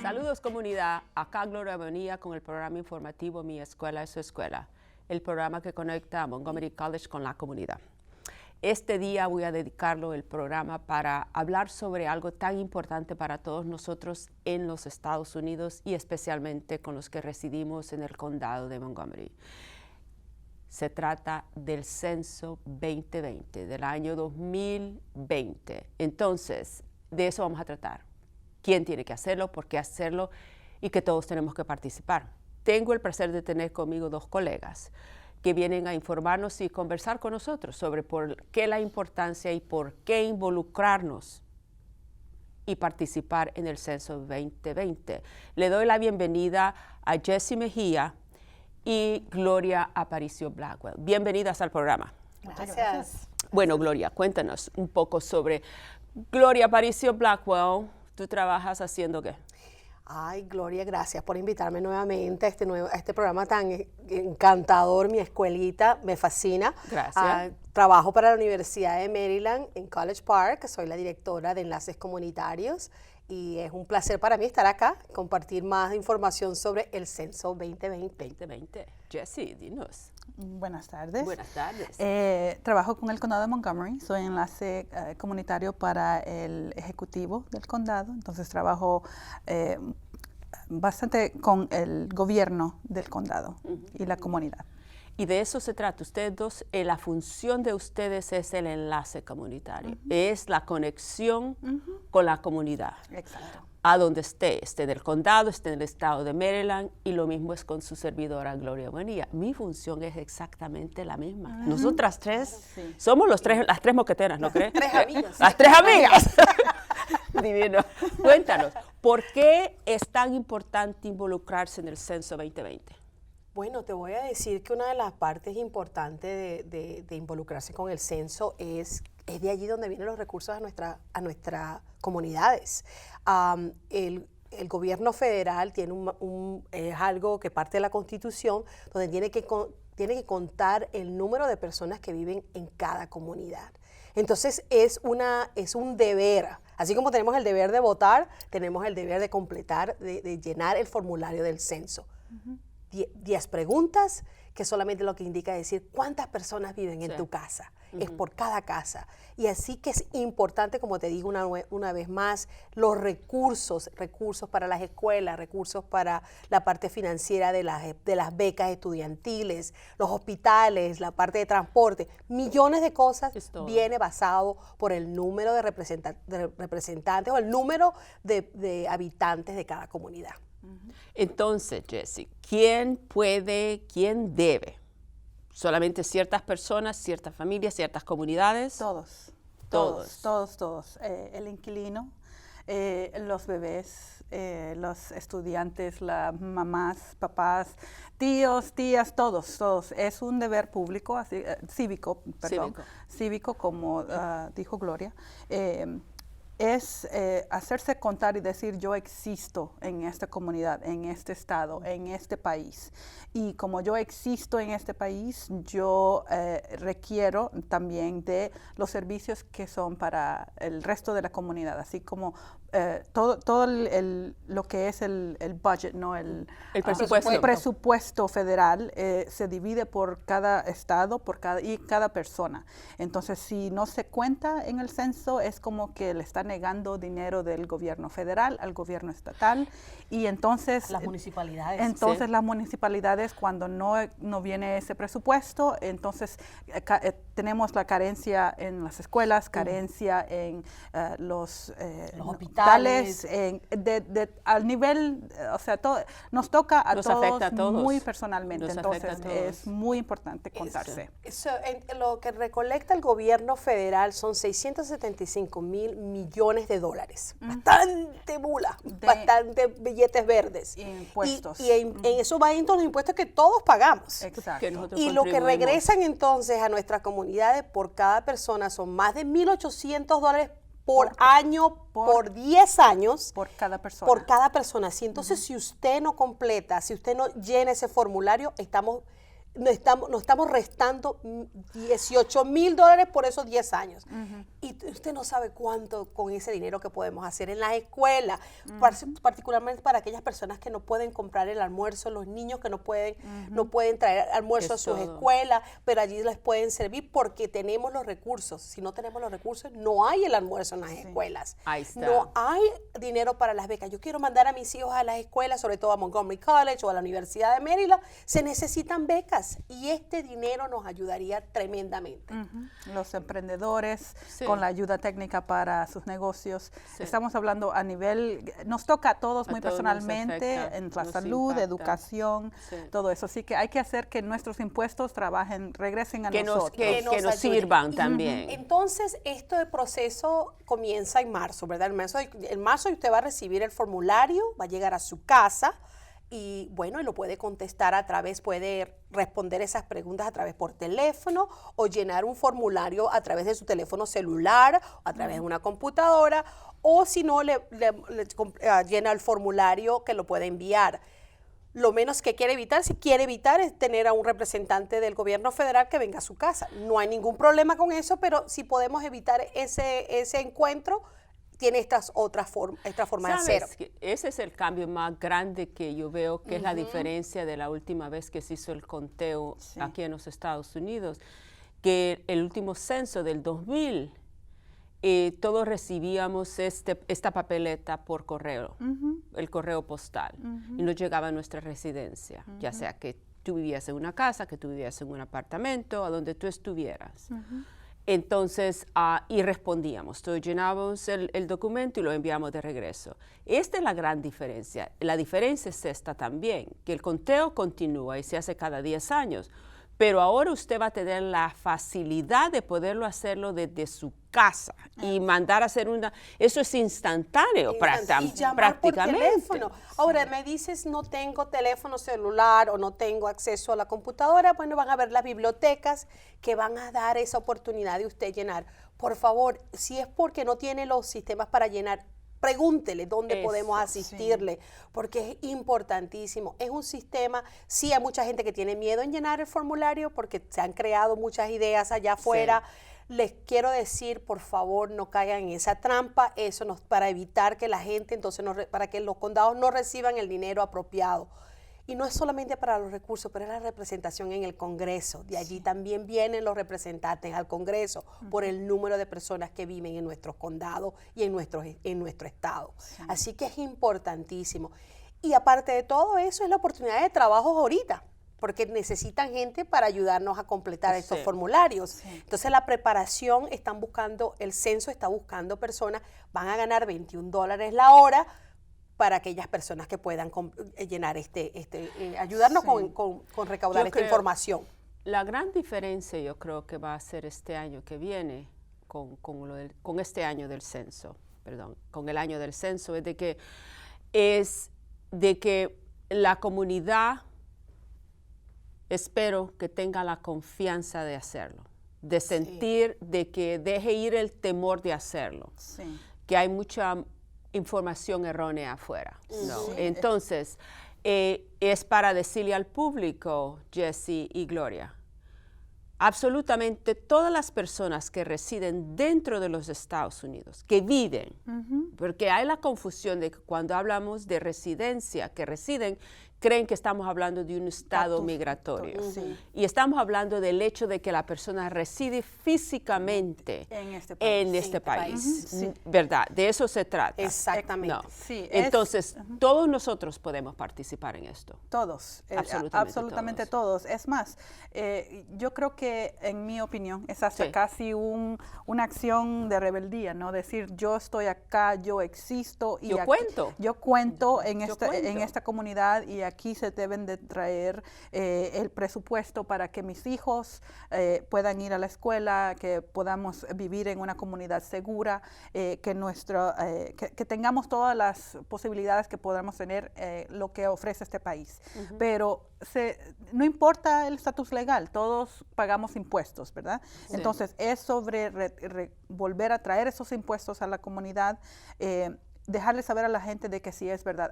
Saludos comunidad, acá Gloria Bonilla con el programa informativo Mi Escuela es Su Escuela, el programa que conecta a Montgomery College con la comunidad. Este día voy a dedicarlo el programa para hablar sobre algo tan importante para todos nosotros en los Estados Unidos y especialmente con los que residimos en el condado de Montgomery. Se trata del censo 2020, del año 2020. Entonces, de eso vamos a tratar. ¿Quién tiene que hacerlo? ¿Por qué hacerlo? Y que todos tenemos que participar. Tengo el placer de tener conmigo dos colegas que vienen a informarnos y conversar con nosotros sobre por qué la importancia y por qué involucrarnos y participar en el censo 2020. Le doy la bienvenida a Jessie Mejía y Gloria Aparicio Blackwell. Bienvenidas al programa. Gracias. Bueno, Gloria, cuéntanos un poco sobre Gloria Aparicio Blackwell. ¿Tú trabajas haciendo qué? Ay, Gloria, gracias por invitarme nuevamente a este programa tan encantador. Mi escuelita me fascina. Gracias. Trabajo para la Universidad de Maryland en College Park. Soy la directora de Enlaces Comunitarios y es un placer para mí estar acá, compartir más información sobre el Censo 2020. Jessie, dinos. Buenas tardes. Buenas tardes. Trabajo con el condado de Montgomery, soy enlace comunitario para el ejecutivo del condado, entonces trabajo bastante con el gobierno del condado y la comunidad. Y de eso se trata. Ustedes dos, la función de ustedes es el enlace comunitario, es la conexión con la comunidad. Exacto. A donde esté en el condado, esté en el estado de Maryland, y lo mismo es con su servidora Gloria Bonilla. Mi función es exactamente la misma. Nosotras tres somos las tres moqueteras, ¿no crees? Tres amigas. Las tres amigas. Divino. Cuéntanos, ¿por qué es tan importante involucrarse en el Censo 2020? Bueno, te voy a decir que una de las partes importantes de involucrarse con el censo es de allí donde vienen los recursos a nuestras comunidades. El gobierno federal tiene es algo que parte de la Constitución, donde tiene que contar el número de personas que viven en cada comunidad. Entonces es un deber. Así como tenemos el deber de votar, tenemos el deber de completar, de llenar el formulario del censo. 10 preguntas, que solamente lo que indica es decir cuántas personas viven en tu casa. Es por cada casa. Y así que es importante, como te digo una vez más, los recursos para las escuelas, recursos para la parte financiera de las becas estudiantiles, los hospitales, la parte de transporte, millones de cosas viene basado por el número de representantes o el número de habitantes de cada comunidad. Entonces, Jessie, ¿quién debe? ¿Solamente ciertas personas, ciertas familias, ciertas comunidades? Todos. El inquilino, los bebés, los estudiantes, las mamás, papás, tíos, tías, todos. Es un deber público, cívico, como dijo Gloria. Es hacerse contar y decir yo existo en esta comunidad, en este estado, en este país. Y como yo existo en este país, yo requiero también de los servicios que son para el resto de la comunidad, así como todo lo que es el budget, ¿no? El presupuesto federal se divide por cada estado y cada persona. Entonces, si no se cuenta en el censo, es como que le están negando dinero del gobierno federal al gobierno estatal, y entonces las municipalidades. Entonces las municipalidades, cuando no viene ese presupuesto, entonces tenemos la carencia en las escuelas, carencia en los hospitales, al nivel, o sea, nos toca a todos muy personalmente, entonces es muy importante contarse. Lo que recolecta el gobierno federal son 675 mil millones de dólares. Bastante mula, bastante billetes verdes. Impuestos. Y en eso va todos los impuestos que todos pagamos. Exacto. Y lo que regresan entonces a nuestras comunidades por cada persona son más de $1,800 por año, por 10 años. Por cada persona. Por cada persona. Sí, entonces, si usted no completa, si usted no llena ese formulario, estamos nos estamos restando $18,000 por esos 10 años. Y usted no sabe cuánto con ese dinero que podemos hacer en las escuelas, particularmente para aquellas personas que no pueden comprar el almuerzo, los niños que no pueden traer almuerzo a sus escuelas, pero allí les pueden servir porque tenemos los recursos. Si no tenemos los recursos, no hay el almuerzo en las escuelas. Ahí está. No hay dinero para las becas. Yo quiero mandar a mis hijos a las escuelas, sobre todo a Montgomery College o a la Universidad de Maryland. Se necesitan becas y este dinero nos ayudaría tremendamente. Los emprendedores con la ayuda técnica para sus negocios. Estamos hablando a nivel, nos toca a todos muy personalmente en la salud, educación, todo eso. Así que hay que hacer que nuestros impuestos regresen a nosotros. Que nos sirvan también. Entonces, este proceso comienza en marzo, ¿verdad? En marzo usted va a recibir el formulario, va a llegar a su casa. Y bueno, y lo puede contestar puede responder esas preguntas a través por teléfono o llenar un formulario a través de su teléfono celular, o a través de una computadora, o si no, llena el formulario que lo puede enviar. Lo menos que si quiere evitar, es tener a un representante del gobierno federal que venga a su casa. No hay ningún problema con eso, pero si podemos evitar ese encuentro, tiene esta forma de hacer. Ese es el cambio más grande que yo veo, que es la diferencia de la última vez que se hizo el conteo aquí en los Estados Unidos, que el último censo del 2000, todos recibíamos esta papeleta por correo, el correo postal, y nos llegaba a nuestra residencia, ya sea que tú vivías en una casa, que tú vivías en un apartamento, a donde tú estuvieras. Entonces, y respondíamos, entonces llenábamos el documento y lo enviamos de regreso. Esta es la gran diferencia. La diferencia es esta también, que el conteo continúa y se hace cada 10 años, pero ahora usted va a tener la facilidad de poderlo hacerlo desde su casa y mandar a hacer eso es instantáneo y llamar prácticamente. Por teléfono. Ahora, me dices, no tengo teléfono celular o no tengo acceso a la computadora, bueno, van a ver las bibliotecas que van a dar esa oportunidad de usted llenar. Por favor, si es porque no tiene los sistemas para llenar, pregúntele dónde podemos asistirle, porque es importantísimo. Es un sistema, sí hay mucha gente que tiene miedo en llenar el formulario porque se han creado muchas ideas allá afuera. Les quiero decir, por favor, no caigan en esa trampa, para evitar que la gente, para que los condados no reciban el dinero apropiado. Y no es solamente para los recursos, pero es la representación en el Congreso. De allí también vienen los representantes al Congreso por el número de personas que viven en nuestros condados y en nuestro estado. Así que es importantísimo. Y aparte de todo eso, es la oportunidad de trabajo ahorita, porque necesitan gente para ayudarnos a completar estos formularios. Entonces la preparación, el censo está buscando personas, van a ganar $21 la hora, para aquellas personas que puedan llenar ayudarnos con recaudar esta información. La gran diferencia yo creo que va a ser este año que viene con este año del censo, con el año del censo, es de que la comunidad, espero que tenga la confianza de hacerlo, de sentir, de que deje ir el temor de hacerlo, que hay mucha información errónea afuera. Entonces, es para decirle al público, Jessie y Gloria, absolutamente todas las personas que residen dentro de los Estados Unidos, que viven, porque hay la confusión de que cuando hablamos de residencia, que residen, creen que estamos hablando de un estado migratorio. Y estamos hablando del hecho de que la persona reside físicamente en este país. ¿Verdad? De eso se trata. Exactamente. No. Entonces, todos nosotros podemos participar en esto. Todos. Absolutamente todos. Es más, yo creo que, en mi opinión, es hasta casi una acción de rebeldía, ¿no? Decir, yo estoy acá, yo existo. Y yo cuento en esta comunidad y aquí se deben de traer el presupuesto para que mis hijos puedan ir a la escuela, que podamos vivir en una comunidad segura, que tengamos todas las posibilidades que podamos tener, lo que ofrece este país. Pero no importa el estatus legal, todos pagamos impuestos, ¿verdad? Entonces, es sobre volver a traer esos impuestos a la comunidad, dejarle saber a la gente de que sí es verdad.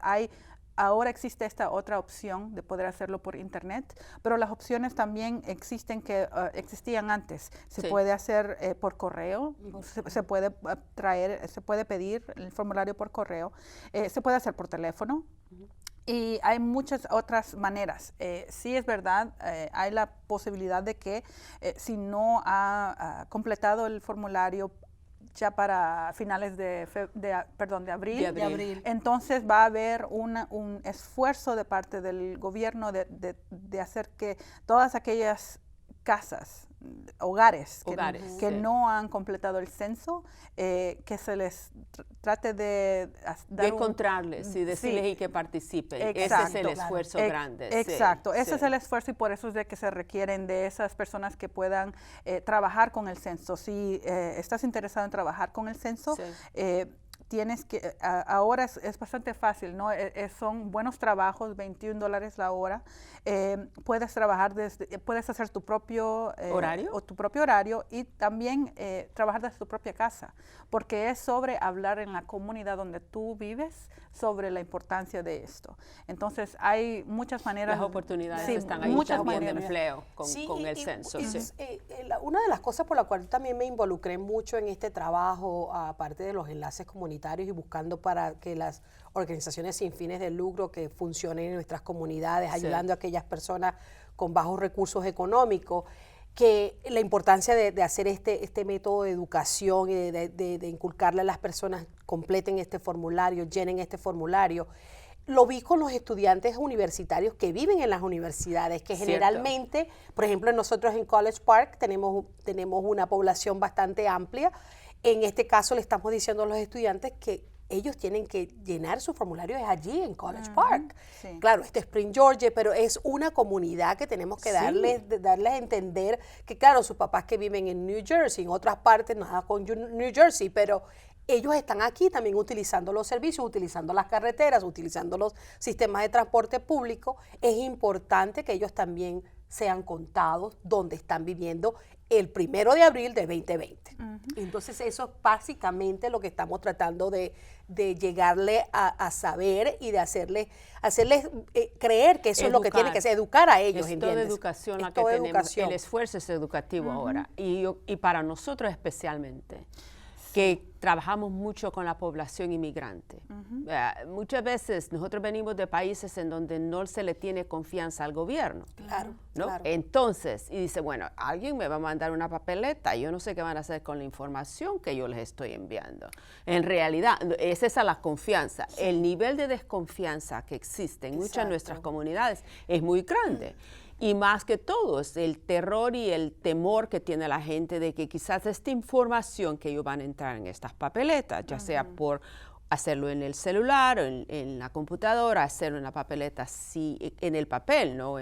ahora existe esta otra opción de poder hacerlo por internet, pero las opciones también existen que existían antes. Se puede hacer por correo, se puede se puede pedir el formulario por correo, se puede hacer por teléfono. Y hay muchas otras maneras. Sí es verdad, hay la posibilidad de que si no ha completado el formulario ya para finales de abril, entonces va a haber un esfuerzo de parte del gobierno de hacer que todas aquellas casas, hogares que no han completado el censo, que se les trate de dar encontrarles y decirles y que participen. Exacto, ese es el esfuerzo grande. Exacto, ese es el esfuerzo y por eso es de que se requieren de esas personas que puedan trabajar con el censo. Si estás interesado en trabajar con el censo, tienes que, ahora es bastante fácil, ¿no? Son buenos trabajos, $21 la hora. Puedes trabajar puedes hacer tu propio horario o tu propio horario y también trabajar desde tu propia casa, porque es sobre hablar en la comunidad donde tú vives sobre la importancia de esto. Entonces hay muchas maneras. Las oportunidades están ahí también de empleo con el censo. Una de las cosas por la cual también me involucré mucho en este trabajo, aparte de los enlaces comunitarios y buscando para que las organizaciones sin fines de lucro que funcionen en nuestras comunidades, ayudando a aquellas personas con bajos recursos económicos, que la importancia de hacer este método de educación y de inculcarle a las personas, completen este formulario, llenen este formulario. Lo vi con los estudiantes universitarios que viven en las universidades, que generalmente, por ejemplo, nosotros en College Park tenemos una población bastante amplia. En este caso le estamos diciendo a los estudiantes que ellos tienen que llenar su formulario allí en College Park. Claro, este es Spring, Georgia, pero es una comunidad que tenemos que darles a entender que, claro, sus papás que viven en New Jersey, en otras partes, nada con New Jersey, pero ellos están aquí también utilizando los servicios, utilizando las carreteras, utilizando los sistemas de transporte público. Es importante que ellos también sean contados donde están viviendo el 1 de abril de 2020. Entonces eso es básicamente lo que estamos tratando de llegarle a saber y de hacerles creer que eso es lo que tiene que ser, educar a ellos, ¿entiendes? Toda educación la que tenemos, el esfuerzo es educativo ahora y para nosotros especialmente, que trabajamos mucho con la población inmigrante. Muchas veces nosotros venimos de países en donde no se le tiene confianza al gobierno. Claro, ¿no? Claro. Entonces, y dice, bueno, alguien me va a mandar una papeleta, yo no sé qué van a hacer con la información que yo les estoy enviando. En realidad, es esa la confianza. El nivel de desconfianza que existe en muchas de nuestras comunidades es muy grande. Y más que todo es el terror y el temor que tiene la gente de que quizás esta información que ellos van a entrar en estas papeletas, ya sea por hacerlo en el celular o en la computadora, hacerlo en la papeleta, sí, en el papel, ¿no?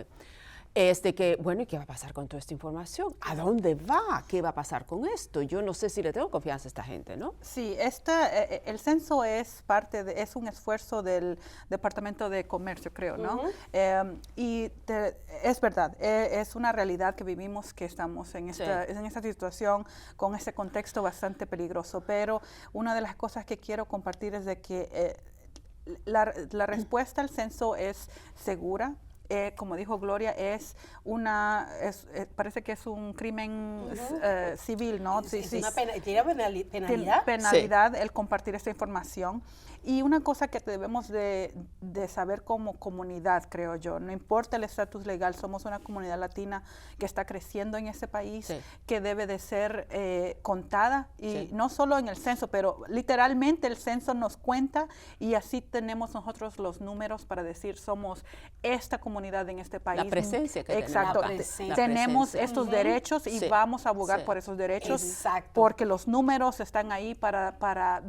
Es de que, bueno, ¿y qué va a pasar con toda esta información? ¿A dónde va? ¿Qué va a pasar con esto? Yo no sé si le tengo confianza a esta gente, ¿no? Sí, el censo es es un esfuerzo del Departamento de Comercio, creo, ¿no? Es verdad, es una realidad que vivimos, que estamos en esta situación, con este contexto bastante peligroso, pero una de las cosas que quiero compartir es de que la respuesta al censo es segura. Como dijo Gloria, parece que es un crimen civil, ¿no? ¿Tiene penalidad? Penalidad el compartir esta información. Y una cosa que debemos de saber como comunidad, creo yo, no importa el estatus legal, somos una comunidad latina que está creciendo en este país, que debe de ser contada, y no solo en el censo, pero literalmente el censo nos cuenta y así tenemos nosotros los números para decir somos esta comunidad en este país. La presencia que Exacto. Tenemos estos derechos y vamos a abogar por esos derechos porque los números están ahí para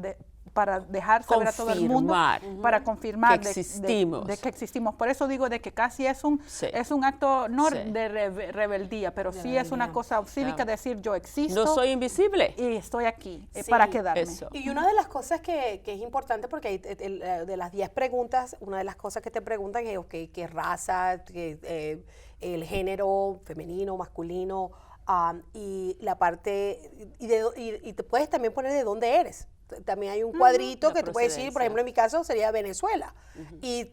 dejar saber a todo el mundo, para confirmar que existimos. De que existimos. Por eso digo de que casi es un acto no de rebeldía, pero sí es una cosa cívica, decir yo existo. No soy invisible. Y estoy aquí para quedarme. Eso. Y una de las cosas que es importante, porque de las 10 preguntas, una de las cosas que te preguntan es qué raza, el género femenino, masculino, y la parte, y te puedes también poner de dónde eres. también hay un cuadrito la que tú puedes decir, por procedencia. ejemplo, en mi caso sería Venezuela. Y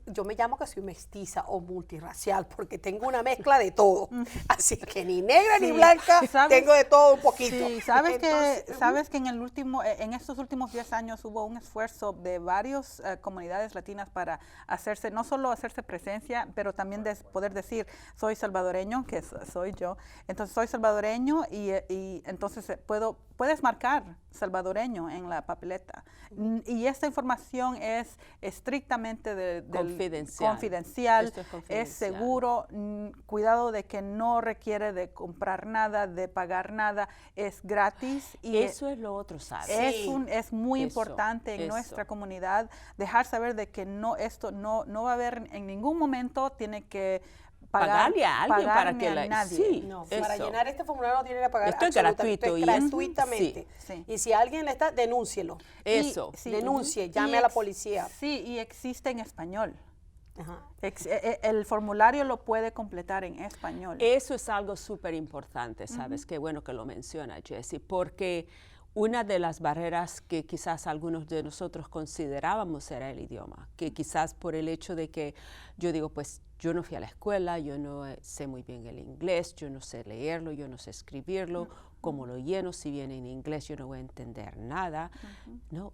yo me llamo que soy mestiza o multirracial porque tengo una mezcla de todo. Así que ni negra ni Sí, blanca, ¿sabes? tengo de todo un poquito. Sí, sabes Entonces, que sabes que en estos últimos 10 años hubo un esfuerzo de varias comunidades latinas para hacerse, no solo hacerse presencia, pero también poder decir soy salvadoreño, que soy yo. Entonces soy salvadoreño y entonces puedes marcar salvadoreño en la papeleta. Y esta información es estrictamente confidencial, Esto es es confidencial. seguro, cuidado de que no requiere de comprar nada, de pagar nada, es gratis. Y Eso es lo otro, ¿sabes? es muy Eso, importante en eso. nuestra comunidad dejar saber de que esto no va a haber en ningún momento, tiene que Pagarle a alguien para pagarle que a la... nadie. Sí, no, eso. para llenar este formulario no tiene que pagar Esto es absolutamente, gratuito, esto es y- gratuitamente. Sí. Y si alguien le está, denúncielo. Eso. Sí, Denuncie, y llame a la policía. Sí, y existe en español. Ajá. El formulario lo puede completar en español. Eso es algo súper importante, ¿sabes? Qué bueno que lo menciona, Jessie, porque una de las barreras que quizás algunos de nosotros considerábamos era el idioma, que quizás por el hecho de que yo digo, pues yo no fui a la escuela, yo no sé muy bien el inglés, yo no sé leerlo, yo no sé escribirlo, cómo lo lleno, si viene en inglés yo no voy a entender nada. No,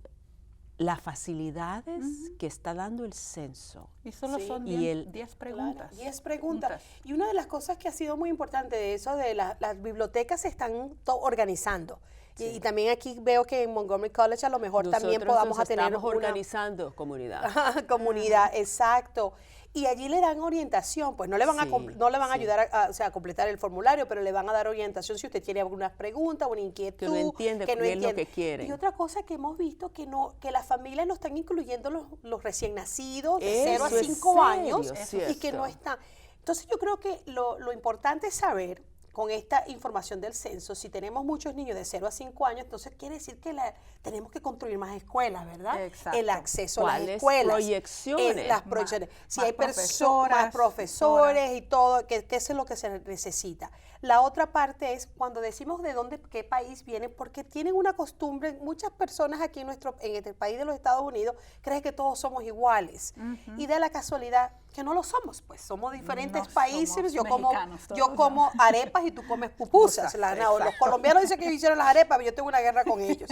las facilidades que está dando el censo. Y solo Sí. son Y 10 preguntas. Claro, 10 preguntas. Y una de las cosas que ha sido muy importante de eso, de las bibliotecas se están organizando. Y también aquí veo que en Montgomery College a lo mejor también Nosotros podamos nos tener estamos una organizando comunidad. comunidad, exacto. Y allí le dan orientación, pues no le van Sí, no le van a sí. ayudar o sea, a completar el formulario, pero le van a dar orientación si usted tiene algunas preguntas, una inquietud, Que no entiende que no bien lo entiende. que quieren. Y otra cosa que hemos visto que las familias no están incluyendo los recién nacidos de 0 a Eso es 5 serio, años y que cierto. no están. Entonces yo creo que lo importante es saber con esta información del censo, si tenemos muchos niños de 0 a 5 años, entonces quiere decir que tenemos que construir más escuelas, ¿verdad? Exacto. El acceso a las ¿Cuáles escuelas. proyecciones? Las proyecciones. Si más hay más profesoras, profesores y todo, que eso es lo que se necesita. La otra parte es cuando decimos de dónde, qué país vienen, porque tienen una costumbre, muchas personas aquí en este país de los Estados Unidos creen que todos somos iguales. Y da la casualidad que no lo somos, pues somos diferentes No países. somos Yo mexicanos todos, como arepas y tú comes pupusas. Exacto. Los colombianos dicen que ellos hicieron las arepas, pero yo tengo una guerra con ellos.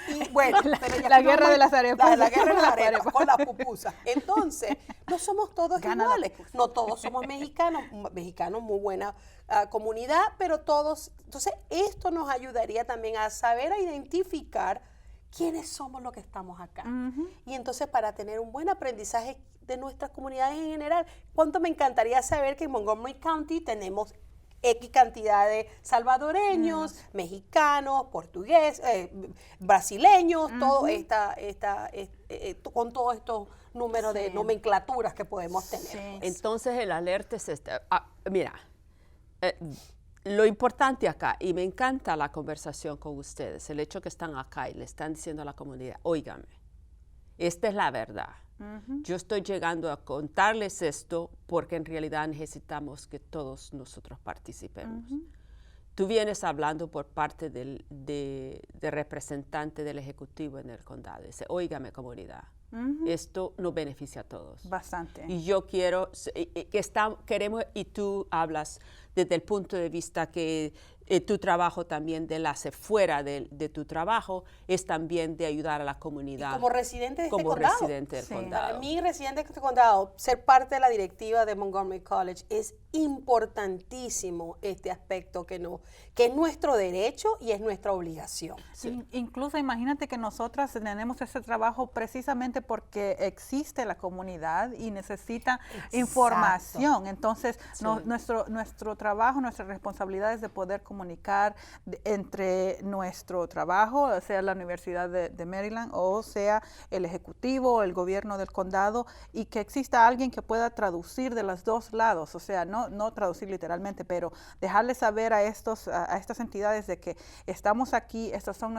Y bueno, pero ya la que guerra de las arepas. La guerra de las Las arepas arepas. con las pupusas. Entonces, no somos todos Gana la iguales. pupusa. No todos somos mexicanos, muy buena comunidad, pero todos. Entonces, esto nos ayudaría también a saber, a identificar quiénes somos los que estamos acá. Y entonces, para tener un buen aprendizaje de nuestras comunidades en general, cuánto me encantaría saber que en Montgomery County tenemos X cantidad de salvadoreños, mexicanos, portugueses, brasileños, todo con todos estos números de nomenclaturas que podemos tener. Sí. Entonces el alerta es este. Mira, lo importante acá, y me encanta la conversación con ustedes, el hecho que están acá y le están diciendo a la comunidad, óigame, esta es la verdad. Yo estoy llegando a contarles esto porque en realidad necesitamos que todos nosotros participemos. Tú vienes hablando por parte de representante del Ejecutivo en el condado. Dice, óigame comunidad, esto nos beneficia a todos. Bastante. Y yo quiero, queremos, y tú hablas desde el punto de vista que tu trabajo también de enlace fuera de tu trabajo es también de ayudar a la comunidad. Y como residente de este como condado. residente del Sí. condado. Para mí, residente de este condado, ser parte de la directiva de Montgomery College es importantísimo este aspecto que es nuestro derecho y es nuestra obligación. Incluso imagínate que nosotras tenemos ese trabajo precisamente porque existe la comunidad y necesita información. Entonces, nuestro trabajo, nuestra responsabilidad es de poder comunicar entre nuestro trabajo, sea la Universidad de Maryland o sea el Ejecutivo, el gobierno del condado, y que exista alguien que pueda traducir de los dos lados, o sea, no traducir literalmente, pero dejarles saber a estas entidades de que estamos aquí, estas son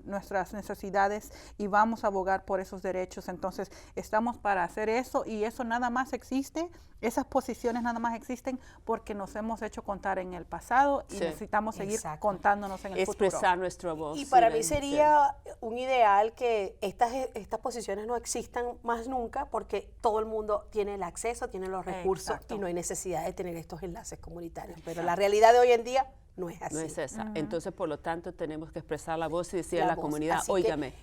nuestras necesidades y vamos a abogar por esos derechos. Entonces, estamos para hacer eso y eso nada más existe, esas posiciones nada más existen porque nos hemos hecho contar en el pasado y necesitamos necesitamos seguir Exacto. contándonos en el Expresar futuro. nuestra voz. Y para la mí sería un ideal que estas posiciones no existan más nunca porque todo el mundo tiene el acceso, tiene los recursos Exacto. y no hay necesidad de tener estos enlaces comunitarios. Pero la realidad de hoy en día no es así. No es esa. Entonces, por lo tanto, tenemos que expresar la voz y decir La a la voz. comunidad, Así que óigame,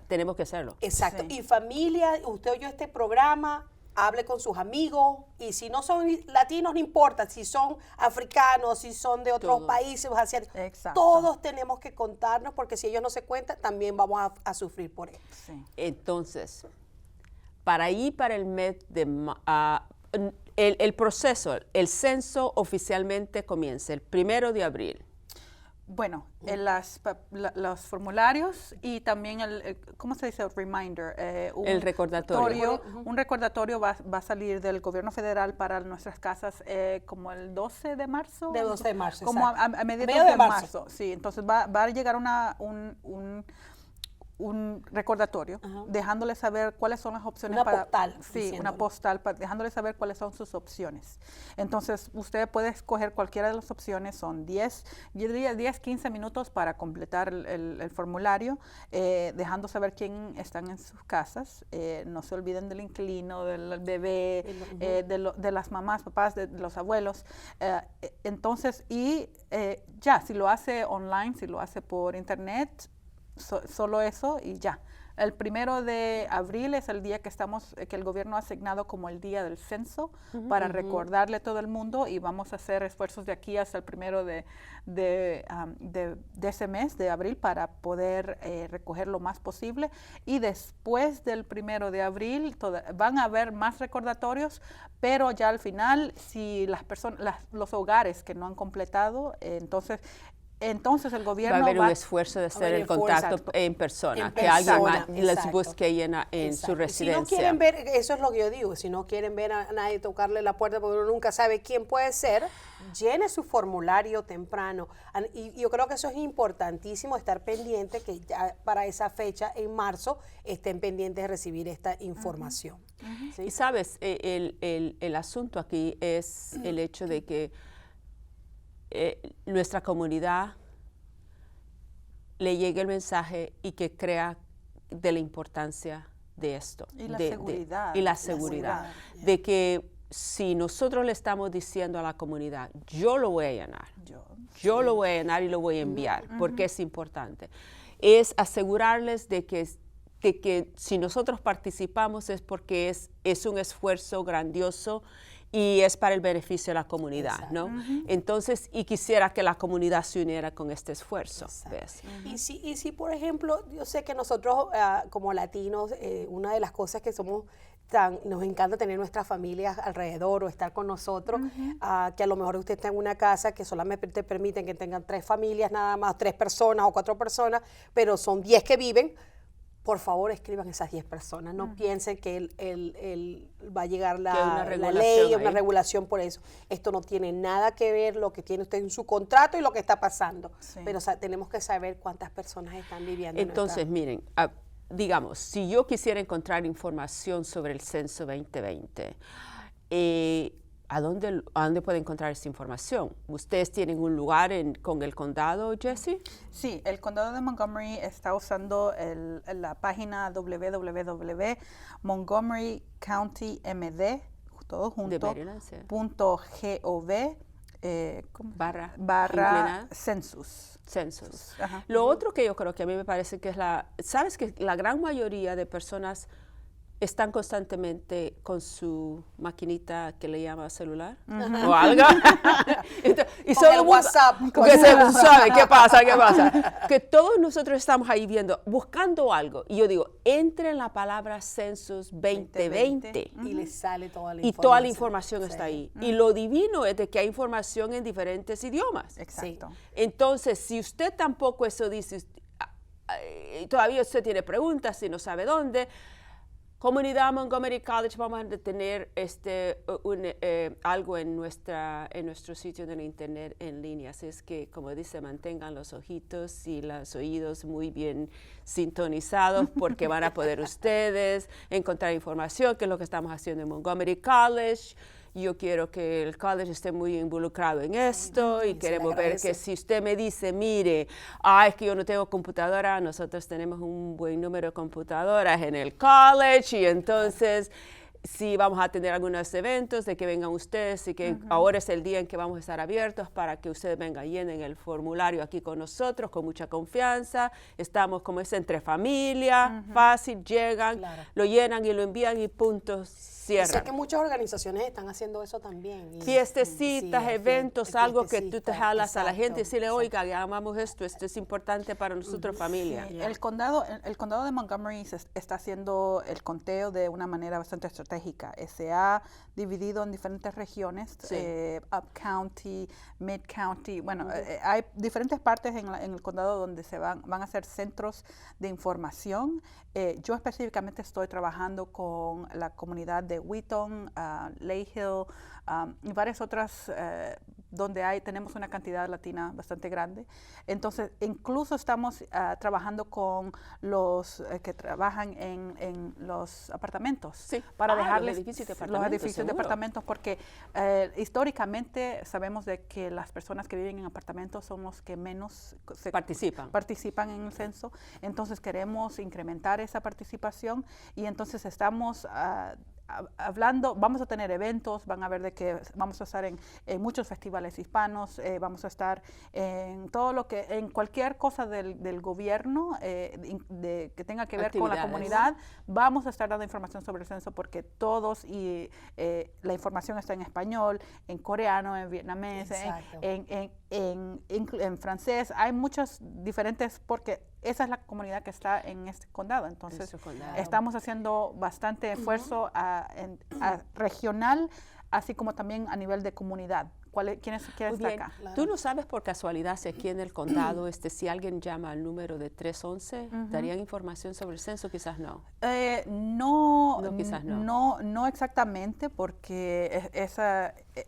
tenemos que hacerlo. Exacto. Sí. Y familia, usted oyó este programa, hable con sus amigos y si no son latinos, no importa, si son africanos, si son de otros Todos. países asiáticos, Exacto. todos tenemos que contarnos porque si ellos no se cuentan, también vamos a sufrir por ello. Sí. Entonces, para ir para el mes de el proceso, el censo oficialmente comienza el 1 de abril. Bueno, los formularios y también ¿cómo se dice? Reminder. El recordatorio. Un recordatorio va a salir del gobierno federal para nuestras casas como el 12 de marzo. De 12 de marzo, Como exacto. a mediados Medio de de marzo. marzo. Sí, entonces va a llegar un recordatorio, dejándoles saber cuáles son las opciones Una para... postal, Sí, diciéndole. una postal, dejándoles saber cuáles son sus opciones. Entonces, usted puede escoger cualquiera de las opciones, son 10, 15 minutos para completar el formulario, dejando saber quién están en sus casas. No se olviden del inquilino, del bebé, de las mamás, papás, de los abuelos. Entonces, ya, si lo hace online, si lo hace por internet, solo eso y ya. El 1 de abril es el día que el gobierno ha asignado como el día del censo para recordarle a todo el mundo y vamos a hacer esfuerzos de aquí hasta el 1 de ese mes de abril para poder recoger lo más posible. Y después del 1 de abril van a haber más recordatorios, pero ya al final, si las personas, los hogares que no han completado, entonces el gobierno Va a haber un esfuerzo de hacer el contacto exacto. en persona, En que alguien persona, les exacto. busque en Exacto. su Y residencia. si no quieren ver, eso es lo que yo digo, si no quieren ver a nadie tocarle la puerta porque uno nunca sabe quién puede ser, llene su formulario temprano. Y yo creo que eso es importantísimo, estar pendiente que ya para esa fecha, en marzo, estén pendientes de recibir esta información. ¿Sí? Y sabes, el asunto aquí es el hecho de que nuestra comunidad le llegue el mensaje y que crea de la importancia de esto. Y la y seguridad. la La seguridad. seguridad. De que si nosotros le estamos diciendo a la comunidad, yo lo voy a llenar, yo lo voy a llenar y lo voy a enviar, porque es importante. Es asegurarles de que si nosotros participamos es porque es un esfuerzo grandioso y es para el beneficio de la comunidad, Exacto. ¿no? Entonces, y quisiera que la comunidad se uniera con este esfuerzo, ¿ves? Y si, por ejemplo, yo sé que nosotros como latinos, una de las cosas que nos encanta tener nuestras familias alrededor o estar con nosotros, que a lo mejor usted está en una casa que solamente te permiten que tengan 3 familias nada más, 3 personas o 4 personas, pero son 10 que viven. Por favor, escriban esas 10 personas. No piensen que va a llegar la ley o una regulación por eso. Esto no tiene nada que ver lo que tiene usted en su contrato y lo que está pasando. Sí. Pero tenemos que saber cuántas personas están viviendo. Entonces, miren, digamos, si yo quisiera encontrar información sobre el censo 2020, ¿a dónde puede encontrar esa información? ¿Ustedes tienen un lugar con el condado, Jessie? Sí, el condado de Montgomery está usando la página www.montgomerycountymd, todo junto, De Maryland, sí. .gov, Barra census. Census. Ajá. Lo otro que yo creo que a mí me parece que ¿sabes que la gran mayoría de personas están constantemente con su maquinita que le llama celular o algo? Y Con el WhatsApp. Que se sabe qué pasa. Que todos nosotros estamos ahí buscando algo. Y yo digo, entre en la palabra Census 2020. Y les sale toda la Y información. toda la información está Sí. ahí. Y lo divino es de que hay información en diferentes idiomas. Exacto. Entonces, si usted tampoco eso dice, todavía usted tiene preguntas y no sabe dónde, Comunidad Montgomery College, vamos a tener algo en nuestro sitio de internet en línea. Así es que, como dice, mantengan los ojitos y los oídos muy bien sintonizados porque van a poder ustedes encontrar información, que es lo que estamos haciendo en Montgomery College. yo quiero que el college esté muy involucrado en esto y queremos ver que si usted me dice, mire, es que yo no tengo computadora, nosotros tenemos un buen número de computadoras en el college y entonces sí vamos a tener algunos eventos de que vengan ustedes y que ahora es el día en que vamos a estar abiertos para que ustedes vengan, llenen el formulario aquí con nosotros con mucha confianza. Estamos como es entre familia, fácil, llegan, lo llenan y lo envían y punto, cierran. Sé que muchas organizaciones están haciendo eso también. Fiestecitas, eventos, algo que tú te jalas a la gente y decirle, oiga, ya amamos esto es importante para nosotros familia. Sí, el condado de Montgomery está haciendo el conteo de una manera bastante estratégica. Se ha dividido en diferentes regiones, Up County, Mid County. Bueno, hay diferentes partes en el condado donde se van a hacer centros de información. Yo específicamente estoy trabajando con la comunidad de Wheaton, Lay Hill y varias otras donde tenemos una cantidad latina bastante grande. Entonces, incluso estamos trabajando con los que trabajan en los apartamentos para dejarles los edificios de apartamentos, porque históricamente sabemos de que las personas que viven en apartamentos son los que menos participan en el censo. Entonces, queremos incrementar esa participación y entonces estamos hablando, vamos a tener eventos, van a ver de que vamos a estar en muchos festivales hispanos, vamos a estar en todo lo que, en cualquier cosa del gobierno que tenga que ver con la comunidad, vamos a estar dando información sobre el censo porque todos la información está en español, en coreano, en vietnamés, en francés, hay muchos diferentes porque esa es la comunidad que está en este condado. Entonces, estamos haciendo bastante esfuerzo regional, así como también a nivel de comunidad. ¿Quién está acá? ¿Tú no sabes por casualidad si aquí en el condado, si alguien llama al número de 311, darían información sobre el censo? Quizás no. No exactamente, porque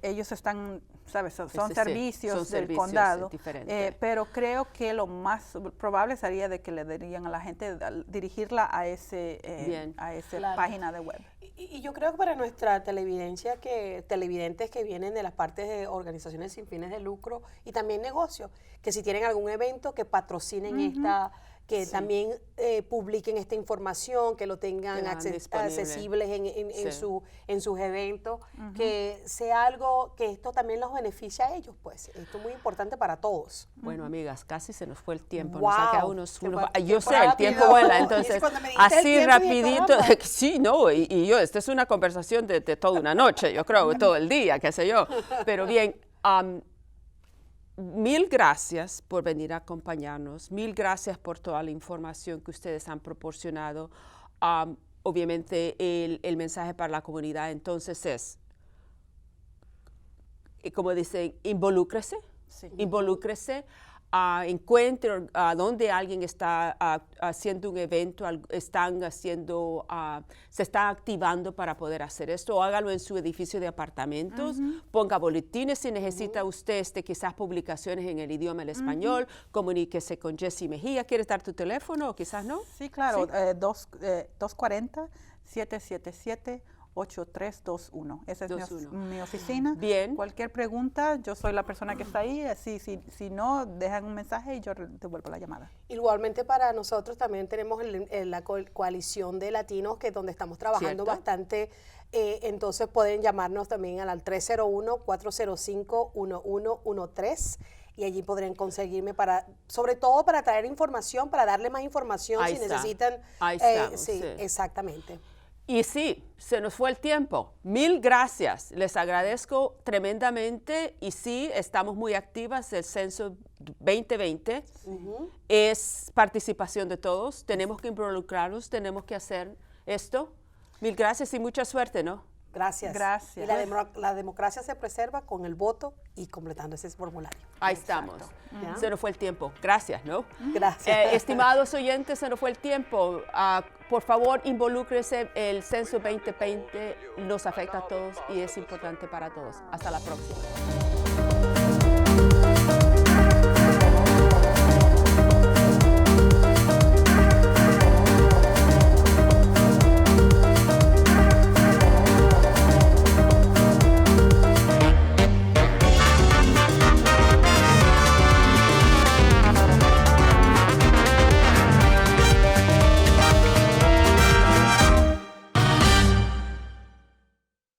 ellos están, ¿sabes? Son servicios del condado, pero creo que lo más probable sería de que le dirían a la gente dirigirla a esa página de web. Y yo creo que para nuestra televidentes que vienen de las partes de organizaciones sin fines de lucro y también negocios, que si tienen algún evento que patrocinen que también publiquen esta información, que lo tengan accesibles en sus eventos, que sea algo que esto también los beneficie a ellos, pues. Esto es muy importante para todos. Bueno, amigas, casi se nos fue el tiempo. Wow. Nos ha quedado yo sé, el tiempo vuela, entonces, así rapidito. Sí, no, y yo, esta es una conversación de toda una noche, yo creo, todo el día, qué sé yo. Pero bien, mil gracias por venir a acompañarnos, mil gracias por toda la información que ustedes han proporcionado. Obviamente el mensaje para la comunidad entonces es, como dicen, involúcrese, encuentre donde alguien está haciendo un evento, se está activando para poder hacer esto, o hágalo en su edificio de apartamentos, ponga boletines si necesita usted quizás publicaciones en el idioma el español, comuníquese con Jessie Mejía. ¿Quieres dar tu teléfono o quizás no? Sí, claro, 240-777-8321. Esa es mi oficina. Bien. Cualquier pregunta, yo soy la persona que está ahí. Si no, dejan un mensaje y yo devuelvo la llamada. Igualmente para nosotros también tenemos la coalición de latinos, que es donde estamos trabajando bastante. Entonces pueden llamarnos también al 301-405-1113. Y allí podrán conseguirme sobre todo para traer información, para darle más información si necesitan. Ahí estamos, sí, exactamente. Y sí, se nos fue el tiempo. Mil gracias. Les agradezco tremendamente. Y sí, estamos muy activas. El censo 2020 es participación de todos. Tenemos que involucrarnos, tenemos que hacer esto. Mil gracias y mucha suerte, ¿no? Gracias. Gracias. Y la democracia se preserva con el voto y completando ese formulario. Ahí estamos. Se nos fue el tiempo. Gracias, ¿no? Gracias. Estimados oyentes, se nos fue el tiempo. Por favor, involúcrese. El censo 2020 nos afecta a todos y es importante para todos. Hasta la próxima.